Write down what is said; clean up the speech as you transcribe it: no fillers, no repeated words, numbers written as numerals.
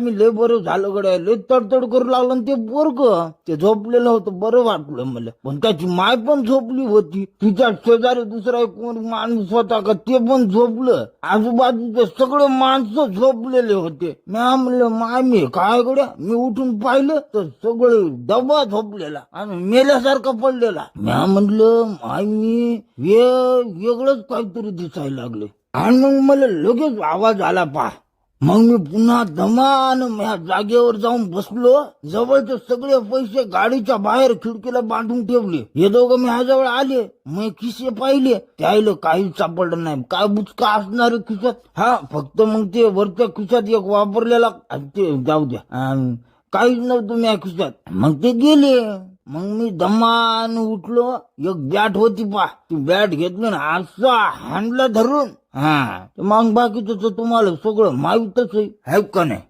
मी लय बरं झालं गड्या, लय तडतड करू लागलं ते पोरग. ते झोपलेलं होतं, बरं वाटलं मला. पण त्याची माय पण झोपली होती. तिच्या शेजारी दुसरा एक कोण माणूस होता का, ते पण झोपलं. आजूबाजूचे सगळे माणसं झोपलेले होते. मी म्हणलं माय मी काय गड्या, मी उठून पाहिलं तर सगळे डबा झोपलेला आणि मेल्यासारखा पडलेला. मी म्हणलं माय मी वेगळंच काहीतरी दिसायला लागले. आणि मग मला लगेच आवाज आला पहा. मग मी पुन्हा दमान ह्या जागेवर जाऊन बसलो. जवळचे सगळे पैसे गाडीच्या बाहेर खिडकीला बांधून ठेवले. हे दोघं मी ह्याजवळ आले, मग खिसे पाहिले, त्याला काहीच सापडलं नाही. काय बुचका असणार खिशात? हा, फक्त मग ते वरच्या खिशात एक वापरलेला, ते जाऊ द्या, काहीच नव्हतं त्या खिशात. मग ते गेले. मग मी दमान उठलो. एक बॅट होती पा, ती बॅट घेतली ना असा हाणला धरून. हा, मग बाकीचं तुम्हाला सगळं माहीतच आहे का नाही.